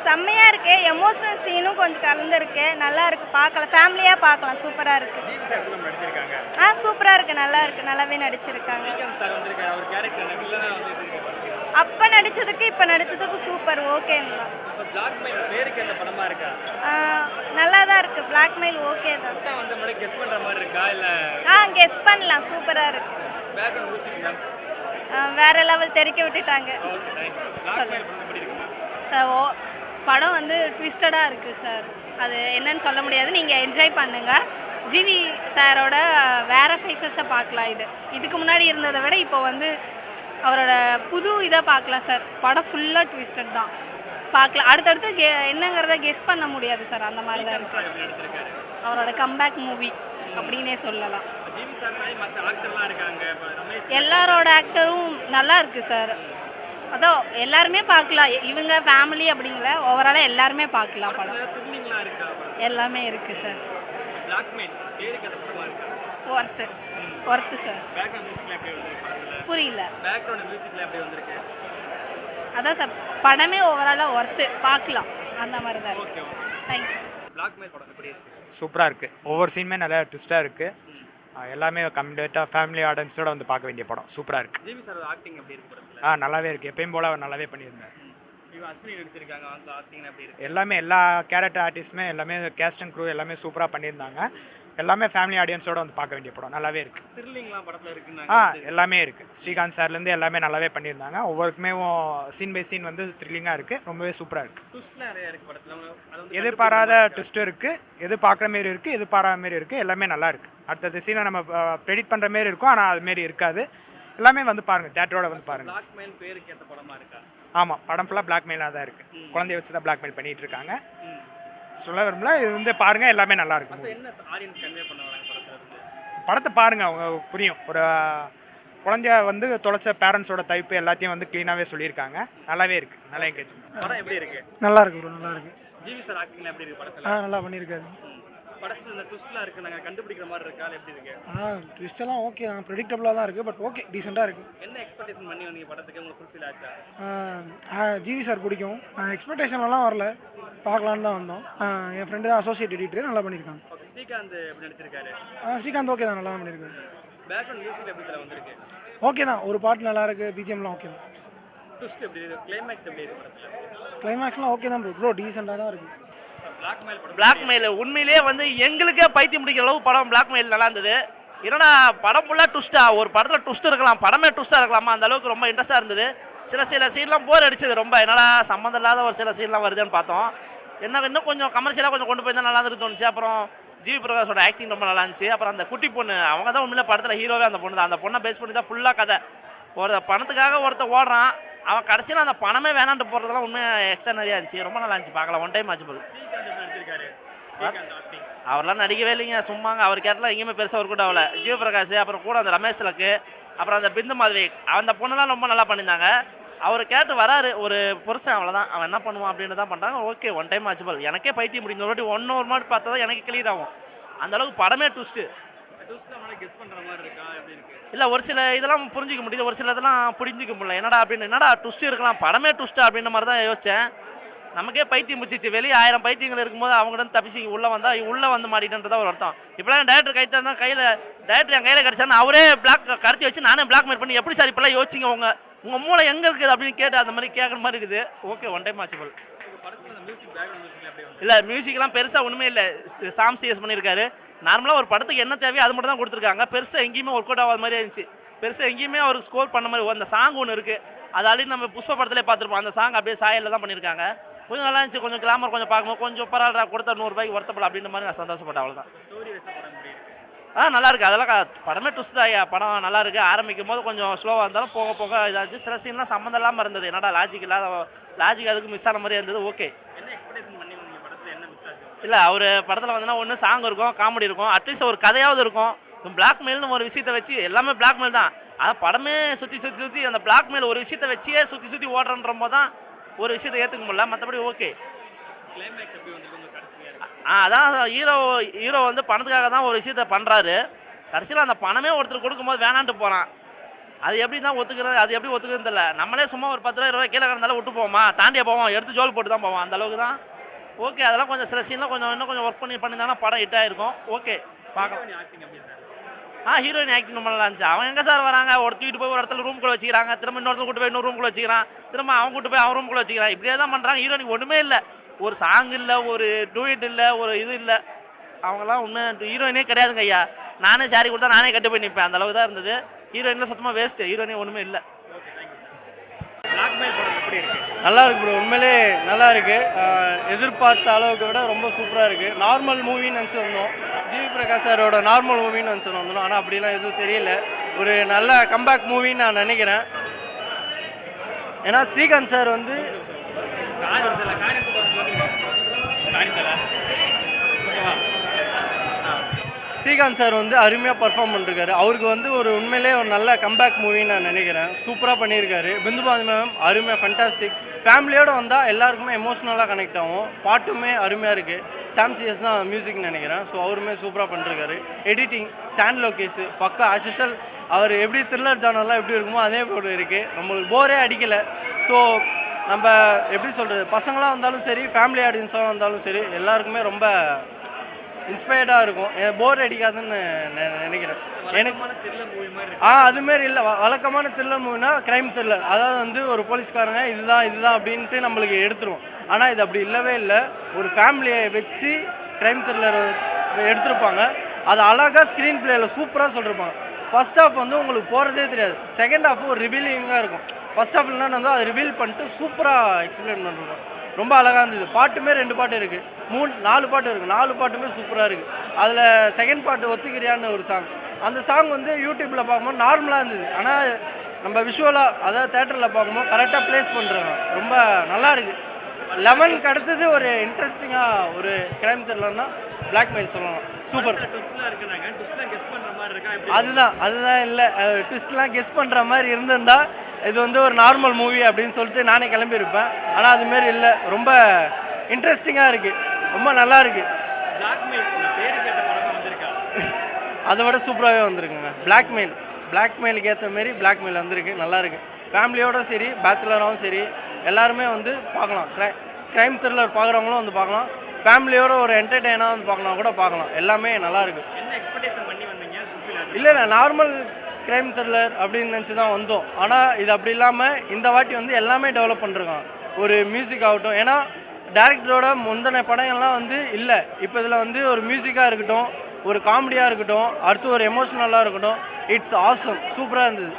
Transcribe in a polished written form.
செம்மையாக இருக்குது. எமோஷனல் சீனும் கொஞ்சம் கலந்துருக்கு. நல்லா இருக்குது, பார்க்கலாம், ஃபேமிலியாக பார்க்கலாம். சூப்பராக இருக்குது. சூப்பராக இருக்குது, நல்லா இருக்குது, நல்லாவே நடிச்சிருக்காங்க. அப்போ நடித்ததுக்கு இப்போ நடித்ததுக்கு சூப்பர், ஓகேங்களா. நல்லா தான் இருக்குது. பிளாக்மெயில் ஓகே தான். கெஸ் பண்ணலாம், சூப்பராக இருக்குது. வேற லெவல் தெறிக்க விட்டுட்டாங்க. சார் படம் வந்து ட்விஸ்டடாக இருக்குது சார். அது என்னன்னு சொல்ல முடியாது, நீங்கள் என்ஜாய் பண்ணுங்கள். ஜிவி சாரோட வேறு ஃபேஸஸை பார்க்கலாம். இதுக்கு முன்னாடி இருந்ததை விட இப்போ வந்து அவரோட புது இதை பார்க்கலாம் சார். படம் ஃபுல்லாக ட்விஸ்டட் தான், பார்க்கலாம். அடுத்தடுத்து என்னங்கிறத கெஸ் பண்ண முடியாது சார், அந்த மாதிரி தான் இருக்குது. அவரோட கம்பேக் மூவி அப்படின்னே சொல்லலாம். எல்லாரோட ஆக்டரும் நல்லா இருக்குது சார். அதான் எல்லாருமே பார்க்கலாம். இவங்க ஃபேமிலி அப்படிங்கிற ஓவராலாக எல்லாருமே பார்க்கலாம். படம் எல்லாமே இருக்குது சார். Worth sir. புரியல. அதான் சார், படமே ஓவராலாக ஒர்த்து, பார்க்கலாம், அந்த மாதிரி தான் இருக்குது. தேங்க்யூ. சூப்பராக இருக்குது. ஒவ்வொரு சீனுமே நல்லா ட்விஸ்ட்டாக இருக்குது. எல்லாமே கம்ப்ளீட்டாக ஃபேமிலி ஆடியன்ஸோட வந்து பார்க்க வேண்டிய படம். சூப்பராக இருக்குது. நல்லாவே இருக்குது. எப்பயும் போல் நல்லாவே பண்ணியிருந்தேன். எல்லாமே எல்லா கேரக்டர் ஆர்டிஸ்ட்டுமே எல்லாமே கேஸ்ட் அண்ட் க்ரூ எல்லாமே சூப்பராக பண்ணியிருந்தாங்க. எல்லாமே ஃபேமிலி ஆடியன்ஸோட வந்து பார்க்க வேண்டிய படம். நல்லாவே இருக்குது. எல்லாமே இருக்குது. ஸ்ரீகாந்த் சார்லேருந்து எல்லாமே நல்லாவே பண்ணியிருந்தாங்க. ஒவ்வொருக்குமே சீன் பை சீன் வந்து த்ரில்லிங்காக இருக்குது. ரொம்பவே சூப்பராக இருக்குது. எதிர்பாராத ட்விஸ்ட்டும் இருக்குது, எது பார்க்குற மாரி இருக்குது, எதிர்பாராத மாரி இருக்குது. எல்லாமே நல்லா இருக்குது. அடுத்தது சீனை நம்ம ப்ரெடிக்ட் பண்ணுற மாரி இருக்கும், ஆனால் அதுமாரி இருக்காது. எல்லாமே வந்து பாருங்கள், தேட்டரோட வந்து பாருங்கள். ஆமாம், படம் ஃபுல்லாக பிளாக்மெயிலாக தான் இருக்குது. குழந்தைய வச்சு தான் பிளாக்மெயில் பண்ணிகிட்டு இருக்காங்க. சொல்ல விரும்பல, இது வந்து பாருங்கள், எல்லாமே நல்லா இருக்கும். படத்தை பாருங்கள், அவங்க புரியும். ஒரு குழந்தைய வந்து தொலைச்ச பேரண்ட்ஸோட டைப்பு எல்லாத்தையும் வந்து க்ளீனாகவே சொல்லியிருக்காங்க. நல்லாவே இருக்குது. நல்லா என்கேஜ்மெண்ட். படம் எப்படி இருக்குது? நல்லா இருக்குது ப்ரோ, நல்லா இருக்குது. ஜிவி சார் ஆக்டிங் எப்படி இருக்குது படத்தில்? நல்லா பண்ணியிருக்காரு. படத்தில் இந்த ட்விஸ்ட்லாம் இருக்குது, நாங்கள் கண்டுபிடிக்கிற மாதிரி இருக்கா, எப்படி இருக்கு? ட்விஸ்டெல்லாம் ஓகே, ப்ரெடிக்டபுளாக தான் இருக்குது. பட் ஓகே, டீசெண்டாக இருக்குது. என்ன எக்ஸ்பெக்டேஷன் பண்ணி வந்தீங்க படத்துக்கு? உங்களுக்கு ஃபுல்ஃபில் ஆச்சா? ஜிவி சார் பிடிக்கும். எக்ஸ்பெக்டேஷன்லாம் வரல, பார்க்கலான்னு தான் வந்தோம். என் ஃப்ரெண்டு தான் அசோசியேட் எடிட்டர், நல்லா பண்ணியிருக்காங்க. ஸ்ரீகாந்த் எப்படி நடிச்சிருக்காரு? ஸ்ரீகாந்த் ஓகே தான், நல்லா தான் பண்ணியிருக்காரு. பேக்ரவுண்ட் மியூசிக் எப்படி தர வந்திருக்கு? ஓகே தான், ஒரு பாட்டு நல்லா இருக்குது, பிஜிஎம்லாம் ஓகே தான். ட்விஸ்ட் எப்படி இருக்குது? கிளைமேக்ஸ் எப்படி இருக்குது படத்தில்? கிளைமேக்ஸ்லாம் ஓகே தான் ப்ரோ, டீசெண்டாக தான் இருக்குது. பிளாக்மெயில் உண்மையிலேயே வந்து எங்களுக்கே பைத்தியம் முடிக்கிற அளவு படம் பிளாக்மெயில் நல்லா இருந்தது. ஏன்னா படம் ஃபுல்லாக ட்விஸ்டா, ஒரு படத்தில் ட்விஸ்ட் இருக்கலாம், படமே ட்விஸ்ட்டாக இருக்கலாமா, அந்த அளவுக்கு ரொம்ப இன்ட்ரெஸ்ட்டாக இருந்தது. சில சீன்லாம் போர் அடிச்சது ரொம்ப. என்னடா சம்மந்தம் இல்லாத ஒரு சில சீன்லாம் வருதுன்னு பார்த்தோம். இன்னும் கொஞ்சம் கமர்ஷியலாக கொஞ்சம் கொண்டு போய் தான் நல்லா இருந்து தோணுச்சு. அப்புறம் ஜிவி பிரகாஷோட ஆக்டிங் ரொம்ப நல்லா இருந்துச்சு. அப்புறம் அந்த குட்டி பொண்ணு, அவங்க தான் உண்மையிலே படத்தில் ஹீரோவே அந்த பொண்ணு தான். அந்த பொண்ணை பேஸ் பண்ணி தான் ஃபுல்லாக கதை. ஒரு பணத்துக்காக ஒருத்தர் ஓடுறான், அவன் கடைசியில் அந்த பணமே வேணான்ட்டு போகிறதுலாம் உண்மையாக எக்ஸ்ட்ரா நிறையா இருந்துச்சு. ரொம்ப நல்லா இருந்துச்சு, பார்க்கலாம். ஒன் டைம் ஆச்சு போது. அவரெல்லாம் நடிக்கவே இல்லைங்க, சும்மாங்க. அவர் கேட்டலாம் எங்கேயுமே பெருசாக ஒரு கூட ஆகல. ஜிவி பிரகாஷ், அப்புறம் கூட அந்த ரமேஷ் திலக்கு, அப்புறம் அந்த பிந்து மாதவி, அந்த பொண்ணுலாம் ரொம்ப நல்லா பண்ணியிருந்தாங்க. அவர் கேட்டு வராரு ஒரு புருஷன், அவ்வளோதான். அவன் என்ன பண்ணுவான் அப்படின்னு தான் பண்ணுறாங்க. ஓகே, ஒன் டைம் ஆச்சு போல். எனக்கே பைத்தியம் முடியும். ஒரு வாட்டி ஒரு மாதிரி பார்த்தா தான் எனக்கு கிளியர் ஆகும். அந்தளவுக்கு படமே ட்விஸ்ட்டு. இல்லை, ஒரு சில இதெல்லாம் புரிஞ்சிக்க முடியுது, ஒரு சில இதெல்லாம் புரிஞ்சிக்க முடியல. என்னடா ட்விஸ்ட் இருக்கலாம், படமே ட்விஸ்ட்டு அப்படின்ற மாதிரி தான் யோசித்தேன். நமக்கே பைத்தியம் முடிச்சிச்சு. வெளியே 1000 பைத்தியங்கள் இருக்கும்போது அவங்ககிட்ட தப்பிச்சு உள்ளே வந்தால் உள்ளே வந்து மாட்டிகிட்டன்றதா ஒரு அர்த்தம். இப்போலாம் டேரக்டர் கைட்டானா டேரக்டர் என் கையில் கிடச்சான்னு அவரே கடத்தி வச்சு நானே பிளாக்மெயில் பண்ணி எப்படி சார் இப்போலாம் யோசிச்சிங்க, உங்கள் மூளை எங்கே இருக்குது அப்படின்னு கேட்டு அந்த மாதிரி கேட்குற மாதிரி இருக்குது. ஓகே, ஒன் டைம் ஆச்சு போல். இல்லை, மியூசிக்லாம் பெருசாக ஒன்றுமே இல்லை. சாம் சிஎஸ் பண்ணியிருக்காரு. நார்மலாக ஒரு படத்துக்கு என்ன தேவையோ அது மட்டும் தான் கொடுத்துருக்காங்க. பெருசாக எங்கேயுமே ஒர்க் அவுட் ஆகாத மாதிரி இருந்துச்சு. பெருசாக எங்கேயுமே அவருக்கு ஸ்கோர் பண்ண மாதிரி அந்த சாங் ஒன்று இருக்குது. அது ஆல்ரெடி நம்ம புஷ்ப படத்திலே பார்த்துருப்போம். அந்த சாங் அப்படியே சாயலில் தான் பண்ணியிருக்காங்க. கொஞ்சம் நல்லா இருந்துச்சு. கொஞ்சம் கிளாமர் கொஞ்சம் பார்க்கும்போது கொஞ்சம் பரவாயில்ல, கொடுத்த 100 ரூபாய்க்கு ஒருத்தப்படலாம் அப்படின்ற மாதிரி நான் சந்தோஷப்பட்டேன். அவ்வளோதான். நல்லா இருக்குது. அதெல்லாம் படமே ட்விஸ்ட் தான். படம் நல்லா இருக்குது. ஆரம்பிக்கும் போது கொஞ்சம் ஸ்லோவாக இருந்தாலும் போக போக இதாச்சு. சில சீன்லாம் சம்மந்தம் இல்லாமல் இருந்தது. என்னடா லாஜிக் அதுக்கு மிஸ் ஆன மாதிரி இருந்தது. ஓகே. இல்லை, அவர் படத்தில் வந்தோன்னா ஒன்று சாங் இருக்கும், காமெடி இருக்கும், அட்லீஸ்ட் ஒரு கதையாவது இருக்கும். பிளாக்மெயில்னு ஒரு விஷயத்தை வச்சு எல்லாமே பிளாக்மெயில் தான். ஆனால் படமே சுற்றி அந்த பிளாக்மெயில் ஒரு விஷயத்தை வச்சே சுற்றி ஓடுறன்ற போது தான் ஒரு விஷயத்தை ஏற்றுக்க முடியல. மற்றபடி ஓகே. அதான் ஹீரோ வந்து பணத்துக்காக தான் ஒரு விஷயத்த பண்ணுறாரு. கடைசியில் அந்த பணமே ஒருத்தர் கொடுக்கும்போது வேணான்ட்டு போகிறான். அது எப்படி தான் ஒத்துக்கிறது, அது எப்படி ஒத்துக்குதுன்னு தெரியல. நம்மளே சும்மா ஒரு 10 ரூபா 20 ரூபா கீழே கிடந்தாலும் விட்டு போவோமா, தாண்டியே போவோம், எடுத்து ஜோல் போட்டு தான் போவோம். அந்த அளவுக்கு தான் ஓகே. அதெல்லாம் கொஞ்சம் சில சீன்லாம் கொஞ்சம் இன்னும் கொஞ்சம் ஒர்க் பண்ணியிருந்தாங்கன்னா படம் ஹிட் ஆகிருக்கும். ஓகே பார்க்கலாம். ஆக்டிங் எப்படி சார்? ஹீரோயின் ஆக்டிங் ரொம்ப நல்லா இருந்துச்சு. அவன் எங்கே சார் வராங்க, ஒரு தூக்கிட்டு போய் ஒரு இடத்துல ரூம்குள்ளே வச்சுக்கிறாங்க, திரும்ப இன்னொருத்தர் கூட்டு போய் இன்னொரு ரூம்குள்ளே வச்சுக்கிறான், திரும்ப அவன் கூட்டு போய் அவன் ரூம்குள்ளே வச்சுக்கிறான். இப்படியே தான் பண்ணுறாங்க. ஹீரோயினுக்கு ஒன்றுமே இல்லை, ஒரு சாங் இல்லை, ஒரு டூயிட் இல்லை, ஒரு இது இல்லை. அவங்களாம் உண்மை ஹீரோயினே கிடையாதுங்க ஐயா. நானே சாரி கொடுத்தா நானே கட்டு போய் நிற்பேன். அந்த அளவுக்கு தான் இருந்தது. ஹீரோயினில் சுத்தமாக வேஸ்ட்டு. ஹீரோயினே ஒன்றுமே இல்லை. பிளாக்மெயில் படம் எப்படி இருக்கு? நல்லா இருக்கு ப்ரோ, உண்மையிலே நல்லா இருக்கு. எதிர்பார்த்த அளவுக்கு விட ரொம்ப சூப்பராக இருக்கு. நார்மல் மூவின்னு நினச்சி வந்தோம், ஜிவி பிரகாஷ் சாரோட நார்மல் மூவின்னு நினச்சி வந்தோம். ஆனால் அப்படிலாம் எதுவும் தெரியல. ஒரு நல்ல கம்பேக் மூவின்னு நான் நினைக்கிறேன். ஏன்னா ஸ்ரீகாந்த் சார் வந்து கார் வருதுல்ல, கார் எடுத்து சாரி தல ஓகேவா? ஸ்ரீகாந்த் சார் வந்து அருமையாக பர்ஃபார்ம் பண்ணிருக்காரு. அவருக்கு வந்து ஒரு உண்மையிலே ஒரு நல்ல கம்பேக் மூவின்னு நான் நினைக்கிறேன். சூப்பராக பண்ணியிருக்காரு. பிந்துபாதி மேம் அருமையாக ஃபண்டாஸ்டிக். ஃபேமிலியோடு வந்தால் எல்லாருக்குமே எமோஷ்னலாக கனெக்ட் ஆகும். பாட்டுமே அருமையாக இருக்குது. சாம்சிஎஸ் தான் மியூசிக்னு நினைக்கிறேன். ஸோ அவருமே சூப்பராக பண்ணிருக்காரு. எடிட்டிங் ஸ்டாண்ட் லோகேஷ் பக்கா ஆஸ்யூஷுவல். அவர் எப்படி த்ரில்லர் ஜானர்லாம் எப்படி இருக்குமோ அதே போல் இருக்குது. நம்மளுக்கு போரே அடிக்கலை. ஸோ நம்ம எப்படி சொல்கிறது, பசங்களாக வந்தாலும் சரி, ஃபேமிலி ஆடியன்ஸாக வந்தாலும் சரி, எல்லாருக்குமே ரொம்ப இன்ஸ்பயர்டாக இருக்கும். போர் அடிக்காதுன்னு நினைக்கிறேன். எனக்கு த்ரில்லர் மூவி மாதிரி இருக்கு. அதுமாரி இல்லை. வழக்கமான த்ரில்லர் மூவினா க்ரைம் த்ரில்லர், அதாவது வந்து ஒரு போலீஸ்காரங்க இதுதான் அப்படின்ட்டு நம்மளுக்கு எடுத்துரும். ஆனால் இது அப்படி இல்லவே இல்லை. ஒரு ஃபேமிலியை வச்சு க்ரைம் த்ரில்லர் எடுத்திருப்பாங்க. அது அழகாக ஸ்க்ரீன் பிளேயில் சூப்பராக சொல்லியிருப்பாங்க. ஃபர்ஸ்ட் ஹாஃப் வந்து உங்களுக்கு போகிறதே தெரியாது. செகண்ட் ஹாஃப் ஒரு ரிவீலிங்காக இருக்கும். ஃபர்ஸ்ட் ஹாஃப் என்னன்னு வந்து அதை ரிவீல் பண்ணிட்டு சூப்பராக எக்ஸ்பிளைன் பண்ணிருக்கோம். ரொம்ப அழகாக இருந்தது. பாட்டுமே 2 பாட்டு இருக்குது, 4 பாட்டு இருக்குது. 4 பாட்டுமே சூப்பராக இருக்குது. அதில் செகண்ட் பாட்டு ஒத்துக்கிறியான்னு ஒரு சாங். அந்த சாங் வந்து யூடியூப்பில் பார்க்கும்போது நார்மலாக இருந்தது. ஆனால் நம்ம விஷுவலாக அதாவது தேட்டரில் பார்க்கும்போது கரெக்டாக ப்ளேஸ் பண்ணுறாங்க. ரொம்ப நல்லா இருக்குது. 11க்கு அடுத்தது ஒரு இன்ட்ரெஸ்டிங்காக ஒரு க்ரைம் த்ரில்லர்னா பிளாக்மெயில் சொல்லலாம். சூப்பர். ட்விஸ்ட்லாம் இருக்குனாங்க, ட்விஸ்ட்லாம் கெஸ் பண்ற மாதிரி இருக்கா? எப்படி? அதுதான் இல்லை. ட்விஸ்ட்லாம் கெஸ் பண்ணுற மாதிரி இருந்திருந்தா இது வந்து ஒரு நார்மல் மூவி அப்படின்னு சொல்லிட்டு நானே கிளம்பியிருப்பேன். ஆனால் அதுமாரி இல்லை. ரொம்ப இன்ட்ரெஸ்டிங்காக இருக்குது. ரொம்ப நல்லா இருக்குது. பிளாக்மெயில் உங்க பேரு கேட்ட படமா வந்திருக்கா? அதை விட சூப்பராகவே வந்திருக்குங்க. பிளாக்மெயிலுக்கு ஏற்ற மாரி பிளாக்மெயில் வந்திருக்கு. நல்லா இருக்குது. ஃபேமிலியோடும் சரி, பேச்சுலராகவும் சரி, எல்லாருமே வந்து பார்க்கலாம். க்ரைம் த்ரில்லர் பார்க்குறவங்களும் வந்து பார்க்கலாம். ஃபேமிலியோட ஒரு என்டர்டெயினாக வந்து பார்க்கலாம் கூட பார்க்கலாம். எல்லாமே நல்லாயிருக்கு. என்ன எக்ஸ்பெக்டேஷன் பண்ணி வந்தீங்க? ஃபுல்ஃபில் ஆச்சு? இல்லை நார்மல் க்ரைம் த்ரில்லர் அப்படின்னு நினச்சி தான் வந்தோம். ஆனால் இது அப்படி இல்லாமல் இந்த வாட்டி வந்து எல்லாமே டெவலப் பண்ணிருக்கான். ஒரு மியூசிக் ஆகட்டும், ஏன்னா டேரக்டரோட முந்தின படங்கள்லாம் வந்து இல்லை. இப்போ இதில் வந்து ஒரு மியூசிக்காக இருக்கட்டும், ஒரு காமெடியாக இருக்கட்டும், அடுத்து ஒரு எமோஷ்னலாக இருக்கட்டும், இட்ஸ் ஆசம். சூப்பராக இருந்தது.